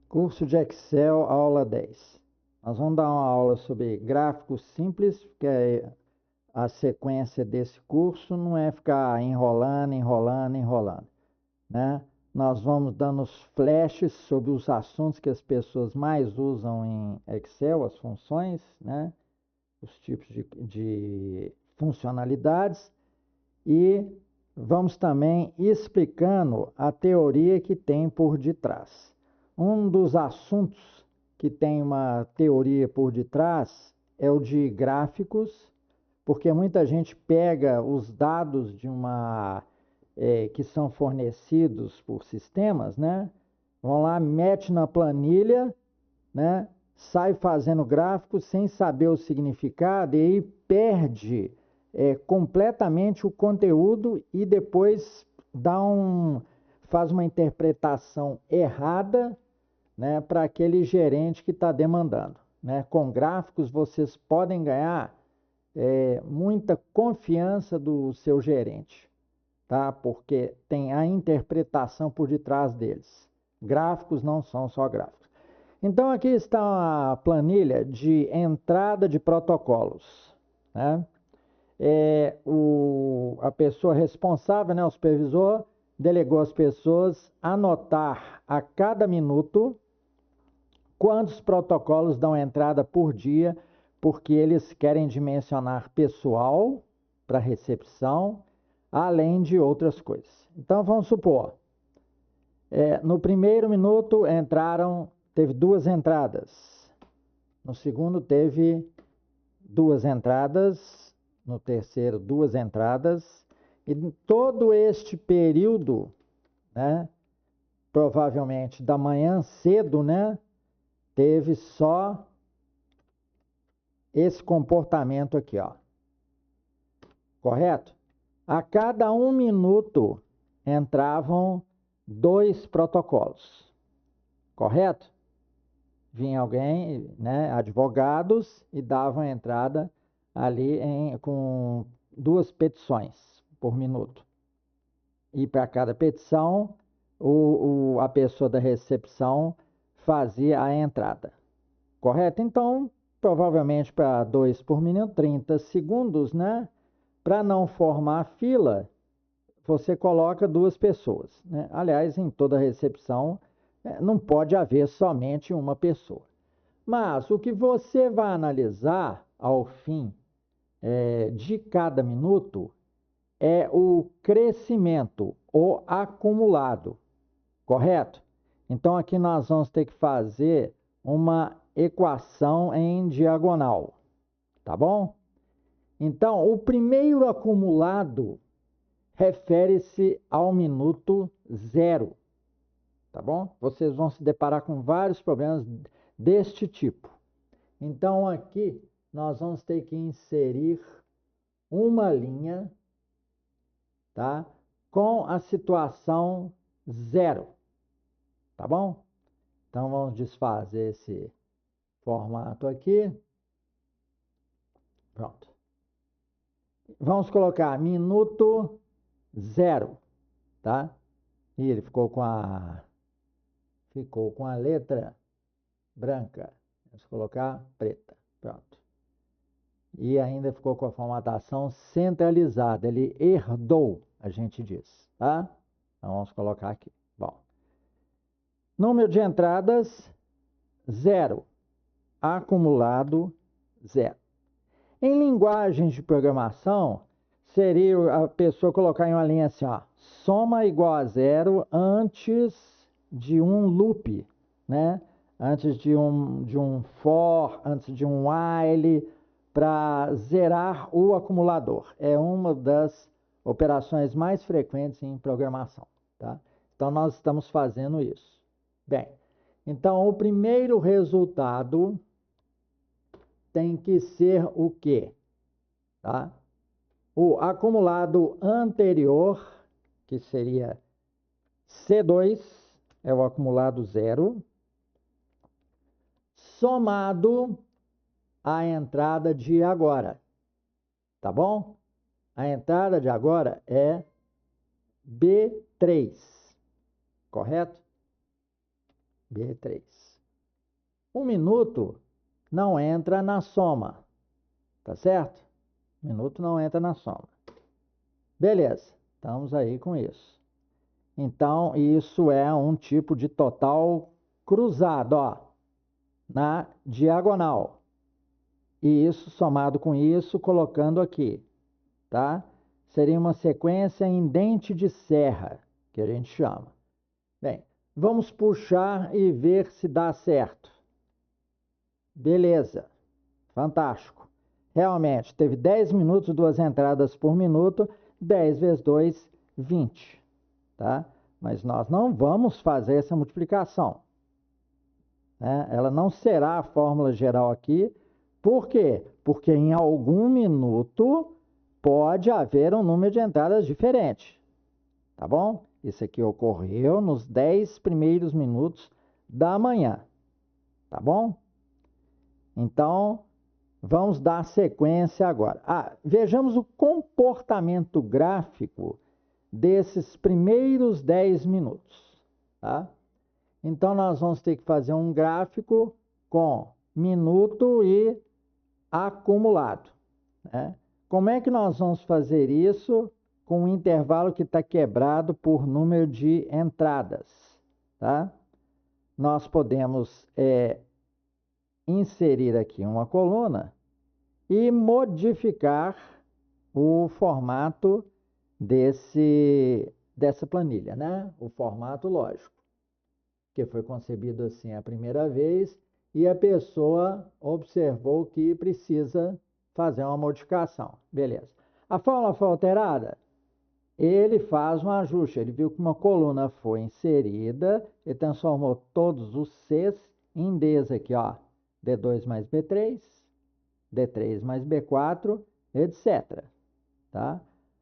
Curso de Excel, aula 10. Nós vamos dar uma aula sobre gráficos simples, porque a sequência desse curso não é ficar enrolando, né? Nós vamos dando os flashes sobre os assuntos que as pessoas mais usam em Excel, as funções, né? Os tipos de funcionalidades, e vamos também explicando a teoria que tem por detrás. Um dos assuntos que tem uma teoria por detrás é o de gráficos, porque muita gente pega os dados de que são fornecidos por sistemas, né? Vão lá, mete na planilha, né? Sai fazendo gráficos sem saber o significado e aí perde completamente o conteúdo e depois faz uma interpretação errada, né, para aquele gerente que está demandando, né? Com gráficos vocês podem ganhar muita confiança do seu gerente, tá? Porque tem a interpretação por detrás deles. Gráficos não são só gráficos. Então aqui está a planilha de entrada de protocolos, né? A pessoa responsável, né, o supervisor, delegou às pessoas anotar a cada minuto quantos protocolos dão entrada por dia, porque eles querem dimensionar pessoal para recepção, além de outras coisas. Então vamos supor, no primeiro minuto teve 2 entradas, no segundo teve 2 entradas, no terceiro 2 entradas, e em todo este período, né, provavelmente da manhã cedo, né, teve só esse comportamento aqui, ó. Correto? A cada 1 minuto entravam 2 protocolos. Correto? Vinha alguém, né, advogados, e davam entrada ali com 2 petições por minuto. E para cada petição, a pessoa da recepção fazia a entrada. Correto? Então, provavelmente para 2 por minuto, 30 segundos, né? Para não formar fila, você coloca 2 pessoas, né? Aliás, em toda recepção, não pode haver somente uma pessoa. Mas o que você vai analisar ao fim de cada minuto é o crescimento, o acumulado, correto? Então aqui nós vamos ter que fazer uma equação em diagonal, tá bom? Então, o primeiro acumulado refere-se ao minuto 0, tá bom? Vocês vão se deparar com vários problemas deste tipo. Então, aqui nós vamos ter que inserir uma linha, tá? Com a situação 0, tá bom? Então, vamos desfazer esse formato aqui. Pronto. Vamos colocar minuto 0, tá? E ele ficou com a letra branca. Vamos colocar preta. Pronto. E ainda ficou com a formatação centralizada. Ele herdou, a gente diz, tá? Então, vamos colocar aqui. Bom. Número de entradas, 0. Acumulado, 0. Em linguagens de programação, seria a pessoa colocar em uma linha assim, ó, soma igual a 0 antes de um loop, né? Antes de um for, antes de um while, para zerar o acumulador. É uma das operações mais frequentes em programação, tá? Então, nós estamos fazendo isso. Bem, então, o primeiro resultado tem que ser o quê? Tá? O acumulado anterior, que seria C2, é o acumulado 0, somado à entrada de agora. Tá bom? A entrada de agora é B3, correto? B3. 1 minuto não entra na soma, tá certo? 1 minuto não entra na soma. Beleza, estamos aí com isso. Então, isso é um tipo de total cruzado, ó, na diagonal. E isso somado com isso, colocando aqui, tá? Seria uma sequência em dente de serra, que a gente chama. Bem, vamos puxar e ver se dá certo. Beleza, fantástico. Realmente, teve 10 minutos, 2 entradas por minuto, 10 vezes 2, 20, tá? Mas nós não vamos fazer essa multiplicação, né? Ela não será a fórmula geral aqui. Por quê? Porque em algum minuto pode haver um número de entradas diferente, tá bom? Isso aqui ocorreu nos 10 primeiros minutos da manhã, tá bom? Então, vamos dar sequência agora. Vejamos o comportamento gráfico desses primeiros 10 minutos, tá? Então, nós vamos ter que fazer um gráfico com minuto e acumulado, né? Como é que nós vamos fazer isso com um intervalo que está quebrado por número de entradas, tá? Nós podemos inserir aqui uma coluna e modificar o formato dessa planilha, né? O formato lógico, que foi concebido assim a primeira vez e a pessoa observou que precisa fazer uma modificação. Beleza. A fórmula foi alterada? Ele faz um ajuste. Ele viu que uma coluna foi inserida e transformou todos os Cs em Ds aqui, ó. D2 mais B3, D3 mais B4, etc. Tá?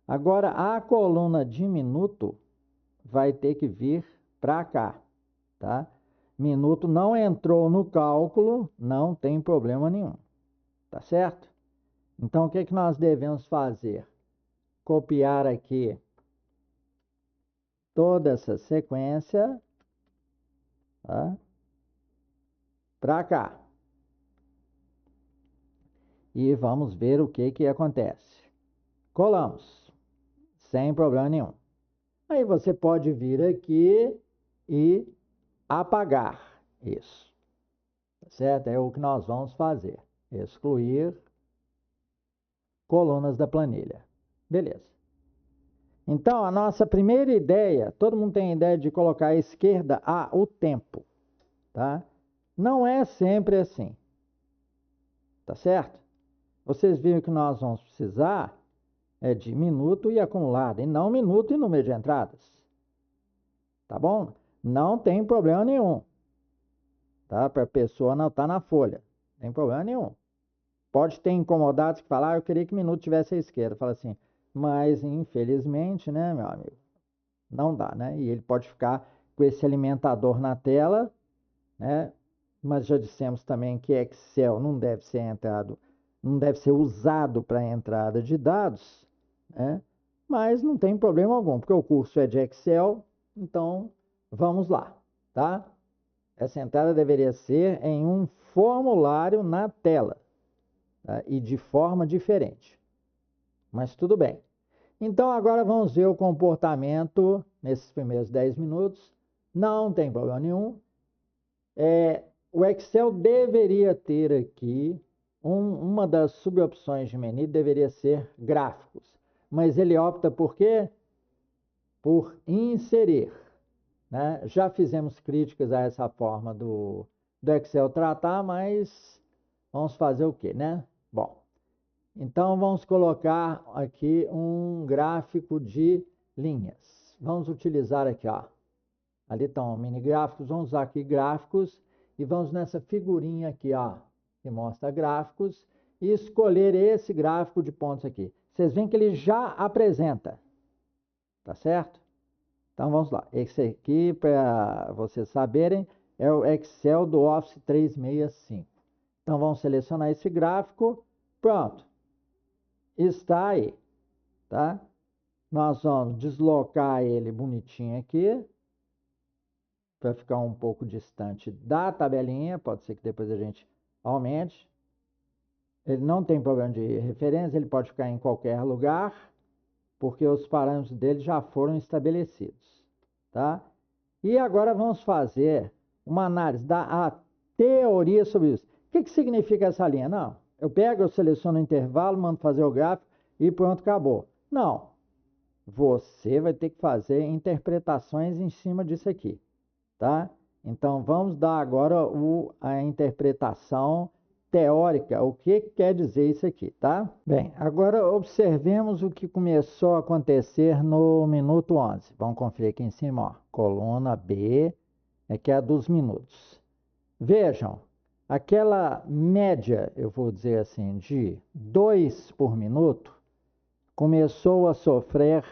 Agora, a coluna de minuto vai ter que vir para cá, tá? Minuto não entrou no cálculo, não tem problema nenhum, tá certo? Então, o que que nós devemos fazer? Copiar aqui toda essa sequência, tá? Para cá. E vamos ver o que que acontece. Colamos, sem problema nenhum. Aí você pode vir aqui e apagar isso, tá certo? É o que nós vamos fazer. Excluir colunas da planilha. Beleza. Então, a nossa primeira ideia, todo mundo tem a ideia de colocar à esquerda o tempo, tá? Não é sempre assim, tá certo? Vocês viram que nós vamos precisar de minuto e acumulado, e não minuto e número de entradas, tá bom? Não tem problema nenhum, tá? Para a pessoa anotar na folha, não tem problema nenhum. Pode ter incomodados que falar, eu queria que minuto tivesse à esquerda. Fala assim, mas infelizmente, né, meu amigo, não dá, né? E ele pode ficar com esse alimentador na tela, né? Mas já dissemos também que Excel não deve ser não deve ser usado para entrada de dados, né? Mas não tem problema algum, porque o curso é de Excel, então vamos lá, tá? Essa entrada deveria ser em um formulário na tela, tá? E de forma diferente, mas tudo bem. Então, agora vamos ver o comportamento nesses primeiros 10 minutos. Não tem problema nenhum. O Excel deveria ter aqui, uma das subopções de menu deveria ser gráficos. Mas ele opta por quê? Por inserir, né? Já fizemos críticas a essa forma do Excel tratar, mas vamos fazer o quê, né? Bom, então vamos colocar aqui um gráfico de linhas. Vamos utilizar aqui, ó. Ali estão mini gráficos, vamos usar aqui gráficos e vamos nessa figurinha aqui, ó, que mostra gráficos e escolher esse gráfico de pontos aqui. Vocês veem que ele já apresenta, tá certo? Então vamos lá. Esse aqui, para vocês saberem, é o Excel do Office 365. Então vamos selecionar esse gráfico, pronto. Está aí, tá? Nós vamos deslocar ele bonitinho aqui. para ficar um pouco distante da tabelinha, pode ser que depois a gente aumente. Ele não tem problema de referência, ele pode ficar em qualquer lugar, porque os parâmetros dele já foram estabelecidos, tá? E agora vamos fazer uma análise da teoria sobre isso. O que significa essa linha? Não, eu pego, eu seleciono o intervalo, mando fazer o gráfico e pronto, acabou. Não, você vai ter que fazer interpretações em cima disso aqui, tá? Então, vamos dar agora a interpretação teórica, o que quer dizer isso aqui, tá? Bem, agora observemos o que começou a acontecer no minuto 11. Vamos conferir aqui em cima, ó, coluna B, que é a dos minutos. Vejam, aquela média, eu vou dizer assim, de 2 por minuto, começou a sofrer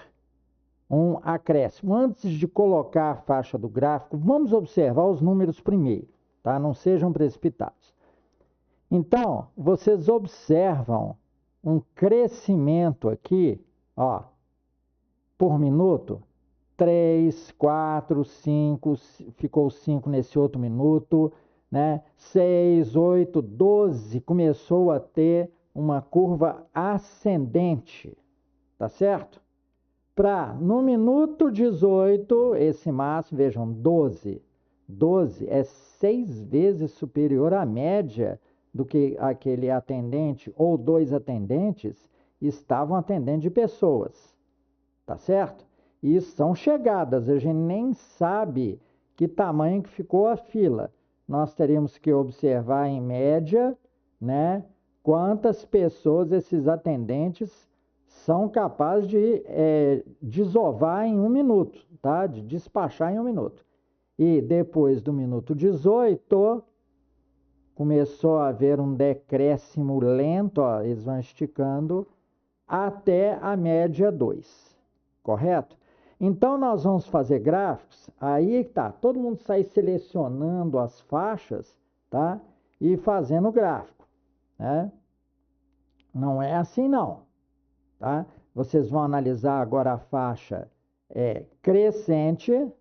um acréscimo. Antes de colocar a faixa do gráfico, vamos observar os números primeiro, tá? Não sejam precipitados. Então, vocês observam um crescimento aqui, ó, por minuto, 3, 4, 5, ficou 5 nesse outro minuto, né? 6, 8, 12, começou a ter uma curva ascendente, tá certo? No minuto 18, esse máximo, vejam, 12. 12 é 6 vezes superior à média do que aquele atendente ou 2 atendentes estavam atendendo de pessoas. Tá certo? E são chegadas, a gente nem sabe que tamanho que ficou a fila. Nós teríamos que observar em média, né, quantas pessoas esses atendentes são capazes de desovar em 1 minuto, tá? De despachar em 1 minuto. E depois do minuto 18, começou a haver um decréscimo lento, ó, eles vão esticando, até a média 2, correto? Então, nós vamos fazer gráficos, aí tá, todo mundo sai selecionando as faixas, tá? E fazendo gráfico, né? Não é assim não, tá? Vocês vão analisar agora a faixa crescente,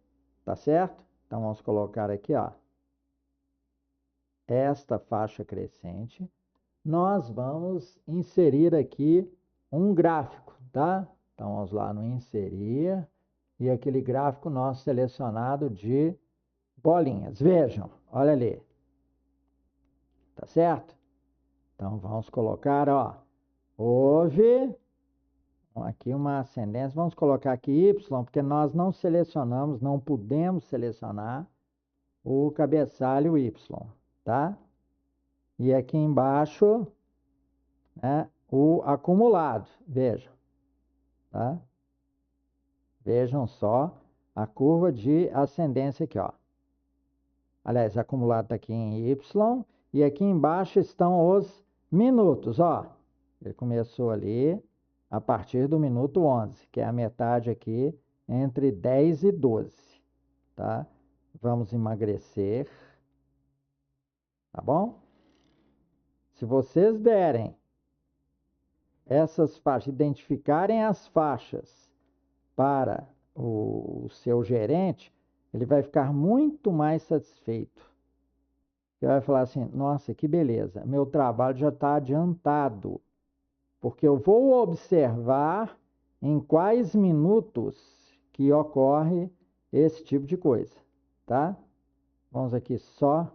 tá certo? Então, vamos colocar aqui, ó, esta faixa crescente. Nós vamos inserir aqui um gráfico, tá? Então, vamos lá no inserir, e aquele gráfico nosso selecionado de bolinhas. Vejam, olha ali, tá certo? Então, vamos colocar, ó, houve aqui uma ascendência, vamos colocar aqui Y, porque nós não selecionamos, não pudemos selecionar o cabeçalho Y, tá? E aqui embaixo, né, o acumulado, vejam, tá? Vejam só a curva de ascendência aqui, ó. Aliás, acumulado está aqui em Y, e aqui embaixo estão os minutos, ó. Ele começou ali a partir do minuto 11, que é a metade aqui entre 10 e 12, tá? Vamos emagrecer, tá bom? Se vocês derem essas faixas, identificarem as faixas para o seu gerente, ele vai ficar muito mais satisfeito. Ele vai falar assim, nossa, que beleza, meu trabalho já está adiantado, porque eu vou observar em quais minutos que ocorre esse tipo de coisa, tá? Vamos aqui só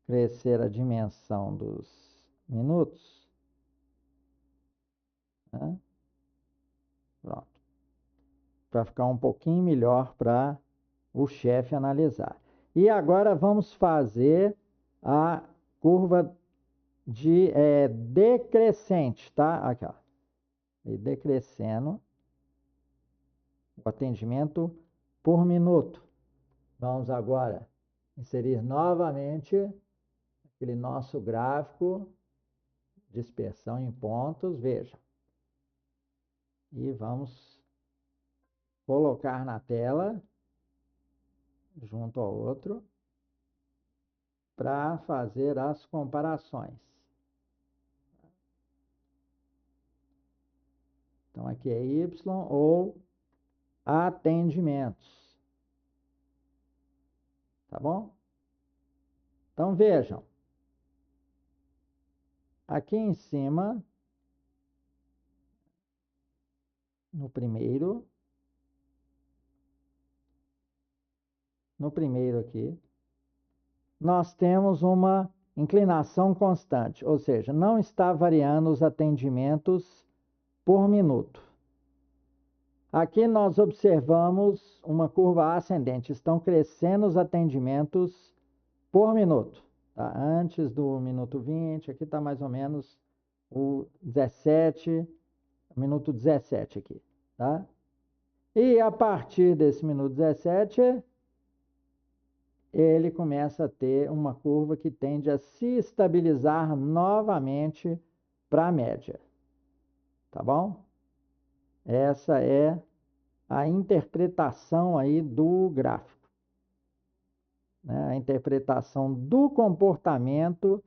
crescer a dimensão dos minutos, né? Pronto. Para ficar um pouquinho melhor para o chefe analisar. E agora vamos fazer a curva de decrescente, tá? Aqui, ó. E decrescendo o atendimento por minuto. Vamos agora inserir novamente aquele nosso gráfico, dispersão em pontos, veja. E vamos colocar na tela, junto ao outro, para fazer as comparações. Então, aqui é Y ou atendimentos. Tá bom? Então, vejam. Aqui em cima, no primeiro aqui, nós temos uma inclinação constante, ou seja, não está variando os atendimentos por minuto. Aqui nós observamos uma curva ascendente, estão crescendo os atendimentos por minuto. Tá? Antes do minuto 20, aqui está mais ou menos o 17, minuto 17 aqui. Tá? E a partir desse minuto 17, ele começa a ter uma curva que tende a se estabilizar novamente para a média. Tá bom? Essa é a interpretação aí do gráfico, né? A interpretação do comportamento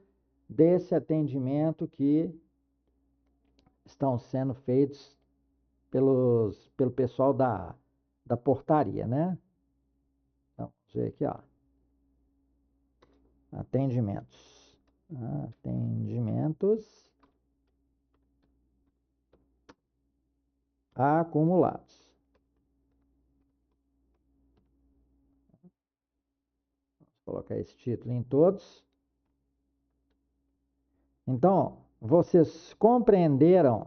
desse atendimento que estão sendo feitos pelo pessoal da portaria, né? Então, vamos ver aqui, ó. Atendimentos acumulados. Vou colocar esse título em todos. Então, vocês compreenderam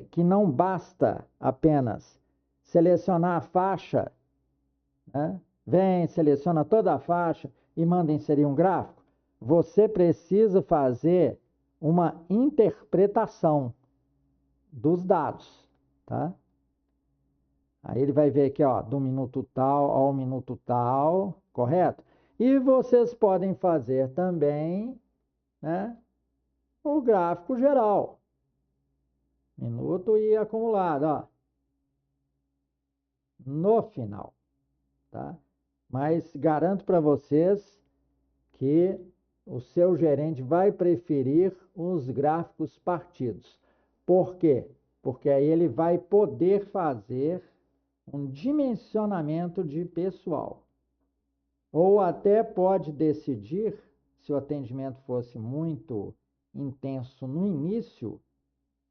que não basta apenas selecionar a faixa, né? Vem, seleciona toda a faixa e manda inserir um gráfico. Você precisa fazer uma interpretação dos dados, tá? Aí ele vai ver aqui, ó, do minuto tal ao minuto tal, correto? E vocês podem fazer também, né, o gráfico geral. Minuto e acumulado, ó. No final, tá? Mas garanto para vocês que o seu gerente vai preferir os gráficos partidos. Por quê? Porque aí ele vai poder fazer um dimensionamento de pessoal. Ou até pode decidir, se o atendimento fosse muito intenso no início,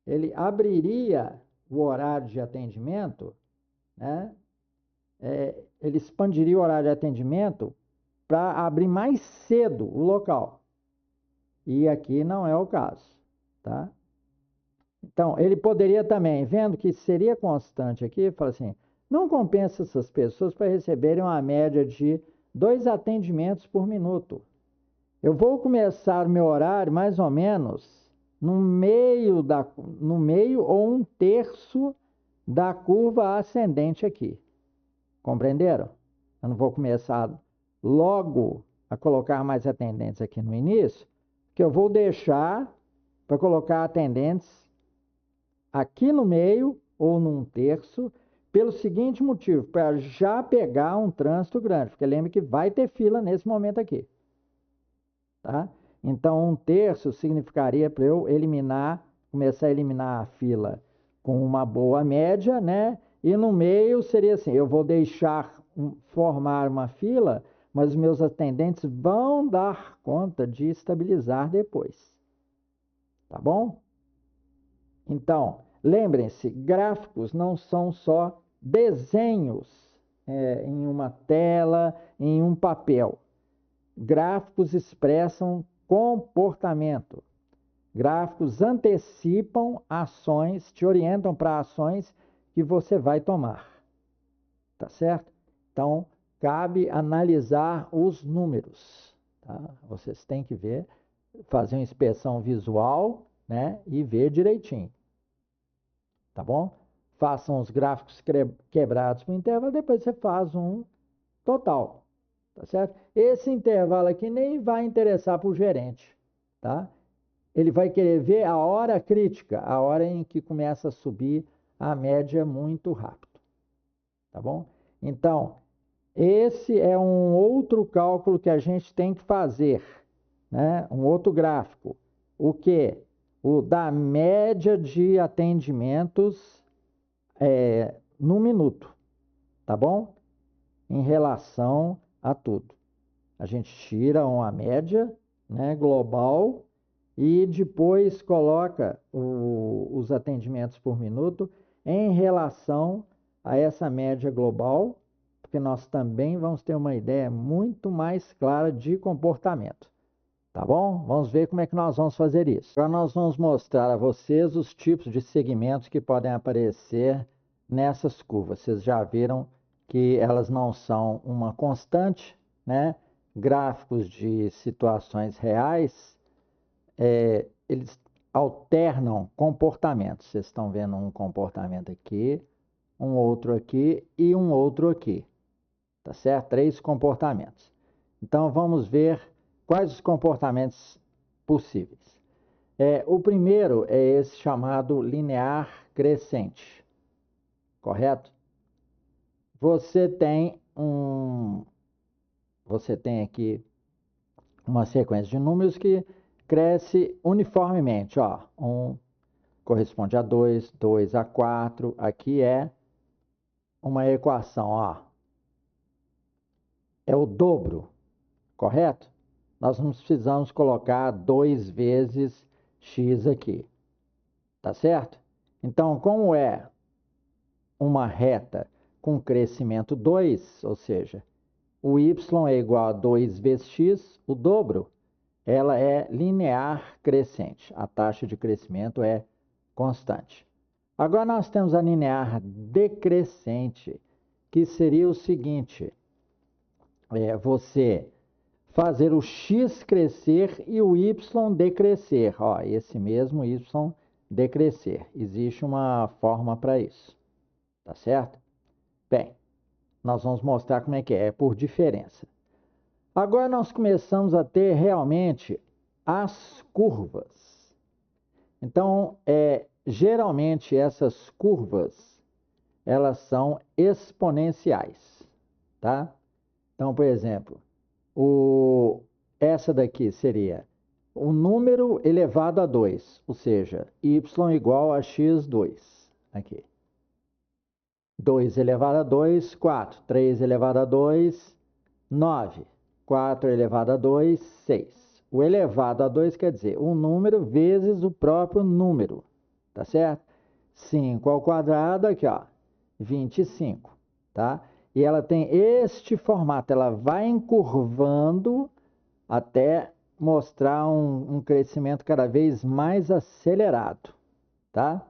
ele abriria o horário de atendimento, né? Ele expandiria o horário de atendimento para abrir mais cedo o local. E aqui não é o caso, tá? Então, ele poderia também, vendo que seria constante aqui, falar assim, não compensa essas pessoas para receberem uma média de 2 atendimentos por minuto. Eu vou começar o meu horário mais ou menos no meio ou 1/3 da curva ascendente aqui. Compreenderam? Eu não vou começar logo a colocar mais atendentes aqui no início, que eu vou deixar para colocar atendentes aqui no meio ou num 1/3, pelo seguinte motivo, para já pegar um trânsito grande, porque lembre que vai ter fila nesse momento aqui, tá? Então, 1/3 significaria para eu começar a eliminar a fila com uma boa média, né? E no meio seria assim, eu vou deixar formar uma fila, mas os meus atendentes vão dar conta de estabilizar depois. Tá bom? Então, lembrem-se, gráficos não são só desenhos em uma tela, em um papel. Gráficos expressam comportamento. Gráficos antecipam ações, te orientam para ações que você vai tomar. Tá certo? Então, cabe analisar os números. Tá? Vocês têm que ver, fazer uma inspeção visual, né, e ver direitinho. Tá bom? Façam os gráficos quebrados por intervalo, depois você faz um total. Tá certo? Esse intervalo aqui nem vai interessar para o gerente. Tá? Ele vai querer ver a hora crítica, a hora em que começa a subir a média muito rápido. Tá bom? Então, esse é um outro cálculo que a gente tem que fazer, né? Um outro gráfico. O quê? O da média de atendimentos no minuto, tá bom? Em relação a tudo. A gente tira uma média, né, global e depois coloca os atendimentos por minuto em relação a essa média global, porque nós também vamos ter uma ideia muito mais clara de comportamento. Tá bom? Vamos ver como é que nós vamos fazer isso. Agora nós vamos mostrar a vocês os tipos de segmentos que podem aparecer nessas curvas. Vocês já viram que elas não são uma constante, né? Gráficos de situações reais, eles alternam comportamentos. Vocês estão vendo um comportamento aqui, um outro aqui e um outro aqui. Tá certo? 3 comportamentos. Então vamos ver quais os comportamentos possíveis. O primeiro é esse chamado linear crescente, correto? Você tem aqui uma sequência de números que cresce uniformemente, ó. 1 corresponde a 2, 2 a 4. Aqui é uma equação, ó. É o dobro, correto? Nós não precisamos colocar 2 vezes x aqui, tá certo? Então, como é uma reta com crescimento 2, ou seja, o y é igual a 2 vezes x, o dobro, ela é linear crescente. A taxa de crescimento é constante. Agora nós temos a linear decrescente, que seria o seguinte, você fazer o x crescer e o y decrescer. Ó, esse mesmo y decrescer. Existe uma forma para isso. Tá certo? Bem, nós vamos mostrar como é que é por diferença. Agora nós começamos a ter realmente as curvas. Então, geralmente essas curvas, elas são exponenciais, tá? Então, por exemplo, essa daqui seria o número elevado a 2, ou seja, y igual a x2. Aqui. 2 elevado a 2, 4. 3 elevado a 2, 9. 4 elevado a 2, 6. O elevado a 2 quer dizer um número vezes o próprio número. Tá certo? 5 ao quadrado, aqui, ó, 25. Tá? E ela tem este formato, ela vai encurvando até mostrar um crescimento cada vez mais acelerado, tá?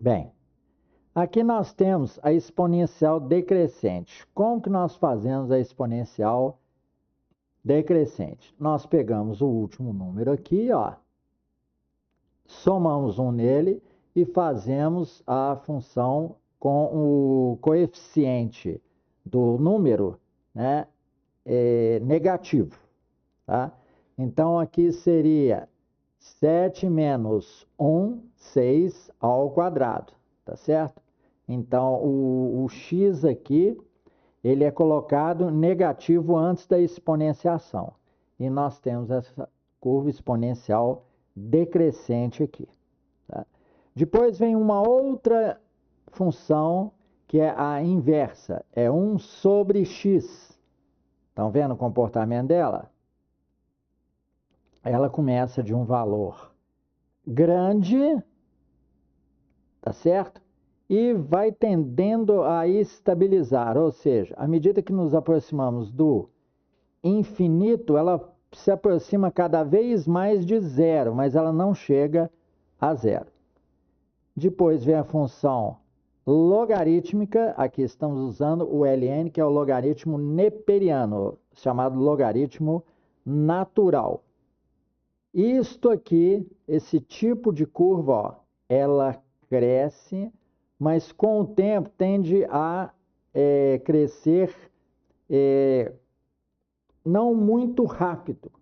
Bem, aqui nós temos a exponencial decrescente. Como que nós fazemos a exponencial decrescente? Nós pegamos o último número aqui, ó, somamos um nele e fazemos a função com o coeficiente do número, né, negativo. Tá? Então, aqui seria 7 menos 1, 6 ao quadrado. Tá certo? Então, o x aqui, ele é colocado negativo antes da exponenciação. E nós temos essa curva exponencial decrescente aqui. Tá? Depois vem uma outra função que é a inversa, é 1 sobre x. Estão vendo o comportamento dela? Ela começa de um valor grande, tá certo? E vai tendendo a estabilizar, ou seja, à medida que nos aproximamos do infinito, ela se aproxima cada vez mais de zero, mas ela não chega a zero. Depois vem a função logarítmica, aqui estamos usando o ln, que é o logaritmo neperiano, chamado logaritmo natural. Isto aqui, esse tipo de curva, ó, ela cresce, mas com o tempo tende a crescer não muito rápido,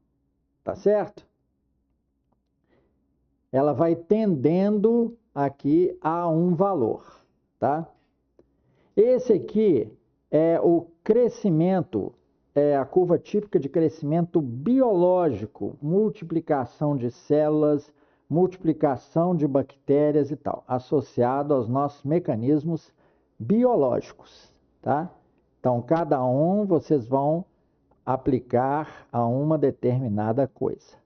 tá certo? Ela vai tendendo aqui a um valor, tá? Esse aqui é o crescimento, a curva típica de crescimento biológico, multiplicação de células, multiplicação de bactérias e tal, associado aos nossos mecanismos biológicos, tá? Então, cada um vocês vão aplicar a uma determinada coisa,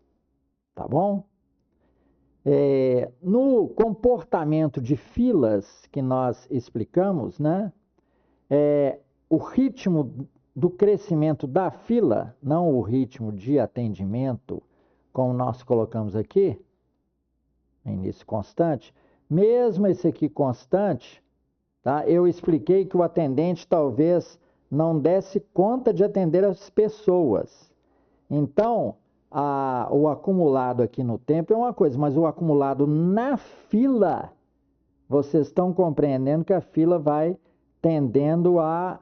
tá bom? No comportamento de filas que nós explicamos, né? O ritmo do crescimento da fila, não o ritmo de atendimento, como nós colocamos aqui, início constante, mesmo esse aqui constante, tá? Eu expliquei que o atendente talvez não desse conta de atender as pessoas. Então, o acumulado aqui no tempo é uma coisa, mas o acumulado na fila, vocês estão compreendendo que a fila vai tendendo a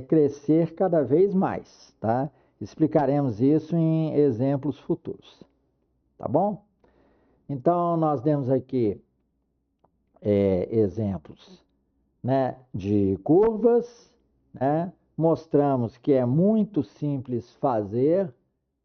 crescer cada vez mais, tá? Explicaremos isso em exemplos futuros, tá bom? Então, nós demos aqui exemplos, né, de curvas, né? Mostramos que é muito simples fazer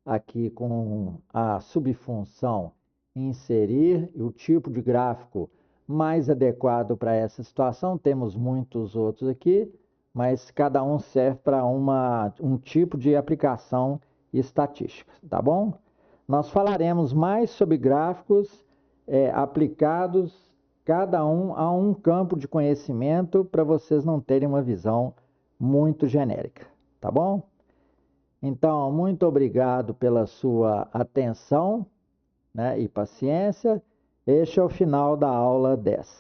aqui com a subfunção inserir o tipo de gráfico mais adequado para essa situação. Temos muitos outros aqui, mas cada um serve para um tipo de aplicação estatística, tá bom? Nós falaremos mais sobre gráficos aplicados, cada um a um campo de conhecimento, para vocês não terem uma visão muito genérica, tá bom? Então, muito obrigado pela sua atenção, né, e paciência. Este é o final da aula 10.